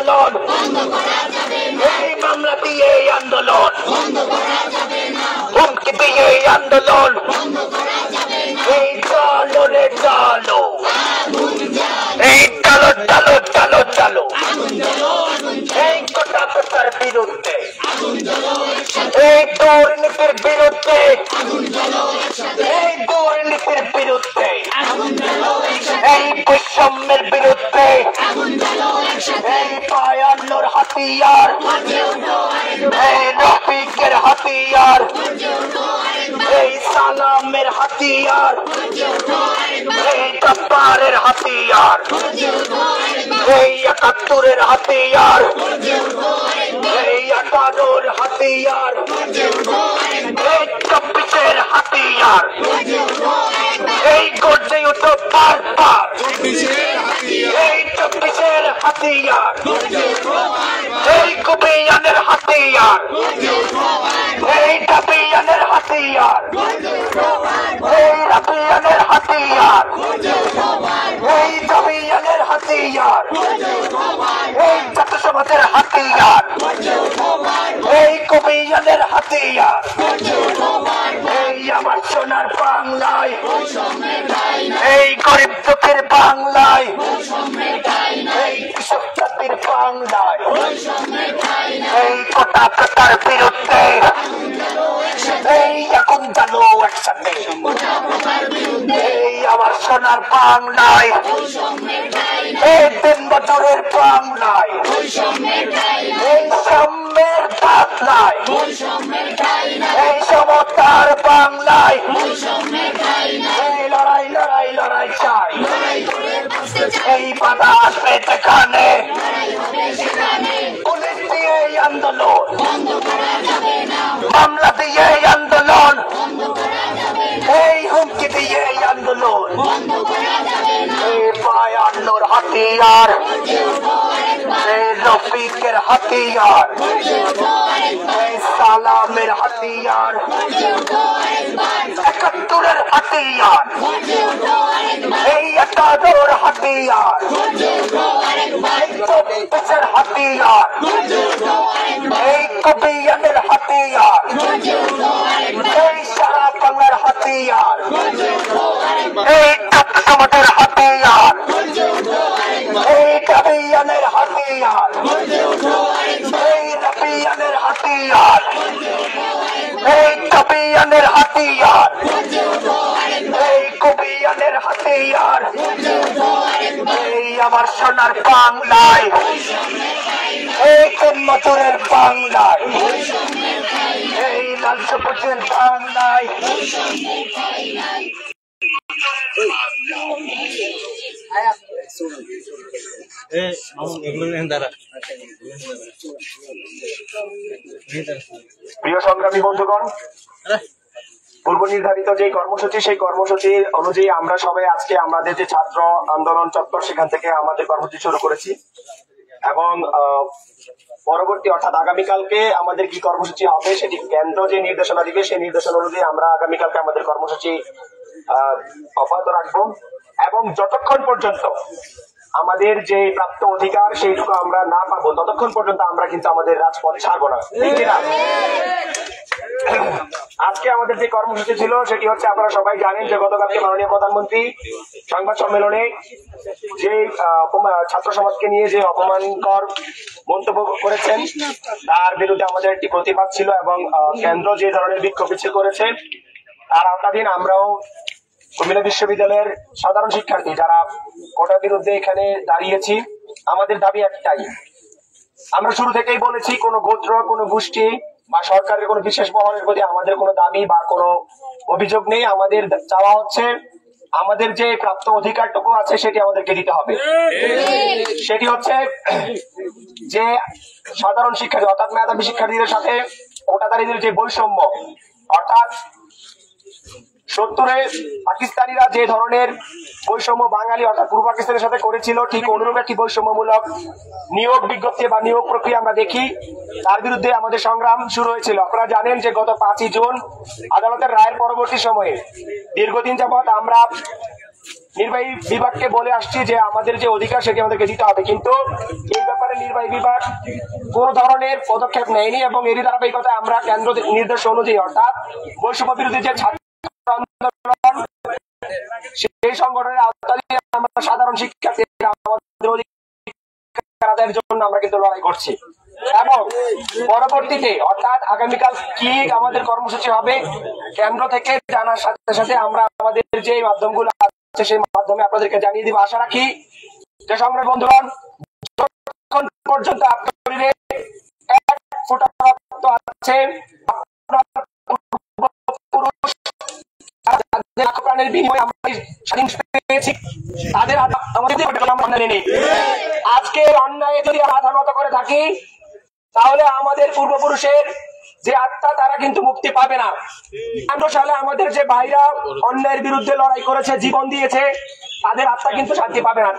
আন্দোলন, এই মামলা দিয়ে আন্দোলন, হুমকি দিয়ে আন্দোলন, এই চলো রে চলো, এই চলো চলো চলো চলো, এই কোটা প্রথার বিরুদ্ধে, এই দুর্নীতির বিরুদ্ধে, এই দুর্নীতির বিরুদ্ধে, এই বৈষম্যের বিরুদ্ধে, এই পায়ান্নর হাতিয়ার, এই রফিকের হাতিয়ার, এই সালামের হাতিয়ার, এই জব্বারের হাতিয়ার, এই ৭১-এর হাতিয়ার, এই ১৮-র হাতিয়ার, এই ২৪-এর হাতিয়ার, এই গর্জে উঠো বারবার, এই ২৪-এর হাতিয়ার, এই কুবিয়ানের হাতিয়ার, এই ডাবিয়ানের হাতিয়ার, এই রাবিয়ানের হাতিয়ার, এই ডাবিয়ানের হাতিয়ার, এই ছাত্র সমাজের হাতিয়ার, এই কুবিয়ানের হাতিয়ার, এই আমার সোনার বাংলায়, এই গরিব দুঃখের বাংলায়, এই কৃষক জাতির বাংলায়, এই কোটা প্রথার বিরুদ্ধে, এই এখন জানো একসাথে, এই আমার সোনার বাংলায়, এই ৩ বছরের বাংলায়, এই সাম্যের বাংলায়, এই সমতার বাংলায়, এই লড়াই লড়াই লড়াই চাই, এই বাধা আসবে যেখানে, পুলিশ দিয়ে আন্দোলন, মামলা দিয়ে আন্দোলন, এই হুমকি দিয়ে আন্দোলন, এই পায়ান্নর হাতিয়ার, এই রফিকের হাতিয়ার, এই সালামের হাতিয়ার, ৭১-এর হাতিয়ার, এই ১৮-র হাতিয়ার, এই ২৪-এর হাতিয়ার, এই কুবিয়ানের হাতিয়ার, এই সারা বাংলার হাতিয়ার, এই ছাত্র সমাজের হাতিয়ার, এই ডাবিয়ানের হাতিয়ার, এই রাবিয়ানের হাতিয়ার, এই ডাবিয়ানের হাতিয়ার, এই কুবিয়ানের হাতিয়ার, এই আমার সোনার বাংলায়, এই ৩ বছরের বাংলায়, এই লাল সবুজের বাংলায়, প্রিয় সংগ্রামী বন্ধুগণ, পূর্ব নির্ধারিত যে কর্মসূচি, সেই কর্মসূচি অনুযায়ী আমরা সবাই আজকে আমাদের যে ছাত্র আন্দোলন চত্বর, সেখান থেকে আমাদের কর্মসূচি শুরু করেছি এবং পরবর্তী অর্থাৎ আগামীকালকে আমাদের কি কর্মসূচি হবে সেটি কেন্দ্র যে নির্দেশনা দিবে, সেই নির্দেশনা অনুযায়ী আমরা আগামীকালকে আমাদের কর্মসূচি অব্যাহত রাখবো এবং যতক্ষণ পর্যন্ত আমাদের যে প্রাপ্ত অধিকার সেইটুকু আমরা না পাবো ততক্ষণ পর্যন্ত আমরা কিন্তু আমাদের রাজপথ ছাড়বো না, ঠিক না? আজকে আমাদের যে কর্মসূচি ছিল সেটি হচ্ছে, আপনারা সবাই জানেন যে গতকালকে মাননীয় প্রধানমন্ত্রী সংবাদ সম্মেলনে যে ছাত্র সমাজকে নিয়ে যে অপমানকর মন্তব্য করেছেন তার বিরুদ্ধে আমাদের একটি প্রতিবাদ ছিল এবং কেন্দ্র যে ধরনের বিক্ষোভ মিছিল করেছে তার আওতাধীন আমরাও কুমিল্লা বিশ্ববিদ্যালয়ের সাধারণ শিক্ষার্থী যারা কোটার বিরুদ্ধে এখানে দাঁড়িয়েছি, আমাদের দাবি একটাই। আমরা শুরু থেকেই বলেছি, কোনো গোত্র, কোনো গোষ্ঠী বা সরকারের কোনো বিশেষ মহলের প্রতি আমাদের কোনো দাবি বা কোনো অভিযোগ নেই। আমাদের চাওয়া হচ্ছে আমাদের যে প্রাপ্ত অধিকারটুকু আছে সেটি আমাদেরকে দিতে হবে। সেটি হচ্ছে যে সাধারণ শিক্ষার্থী অর্থাৎ মেধাবী শিক্ষার্থীদের সাথে কোটাধারীদের যে বৈষম্য, অর্থাৎ ৭০-এ পাকিস্তানিরা যে ধরনের বৈষম্য বাঙালি অর্থাৎ পূর্ব পাকিস্তানের সাথে করেছিল, ঠিক অনুরূপ একটি বৈষম্যমূলক নিয়োগ বিজ্ঞপ্তি বা নিয়োগ প্রক্রিয়া আমরা দেখি, তার বিরুদ্ধে আমাদের সংগ্রাম শুরু হয়েছিল। আপনারা জানেন যে গত ৫ই জুন আদালতের রায়ের পরবর্তী সময়ে দীর্ঘদিন যাবৎ আমরা নির্বাহী বিভাগকে বলে আসছি যে আমাদের যে অধিকার সেটি আমাদেরকে দিতে হবে, কিন্তু এই ব্যাপারে সরকারের নির্বাহী বিভাগ কোন ধরনের পদক্ষেপ নেয়নি এবং এরই ধারাবাহিকতায় আমরা কেন্দ্র নির্দেশ অনুযায়ী অর্থাৎ বৈষম্য বিরোধী যে ছাত্র আন্দোলন সেই সংগঠনের আওতায় আমরা সাধারণ শিক্ষার্থীরা আমাদের অধিকার আদায়ের জন্য আমরা কিন্তু লড়াই করছি এবং পরবর্তীতে অর্থাৎ আগামীকাল কি আমাদের কর্মসূচি হবে কেন্দ্র থেকে জানার সাথে সাথে আমরা আমাদের যে মাধ্যমগুলো আছে সেই মাধ্যমে আপনাদেরকে জানিয়ে দিব। আশা রাখি যে সংগ্রামী বন্ধুগণ, যতক্ষণ পর্যন্ত আপনার শরীরে এক ফোঁটা রক্ত আছে, আপনার পূর্বপুরুষ যাদের প্রাণের বিনিময়ে আমরা স্বাধীন পেয়েছি তাদের আমাদের নেই। আজকে অন্যায় যদি মাথা নত করে থাকি তাহলে আমাদের পূর্বপুরুষের যে আত্মা তারা কিন্তু মুক্তি পাবে না। ৫ সালে আমাদের যে ভাইরা অন্যায়ের বিরুদ্ধে লড়াই করেছে, জীবন দিয়েছে, তাদের আত্মা কিন্তু শান্তি পাবে না।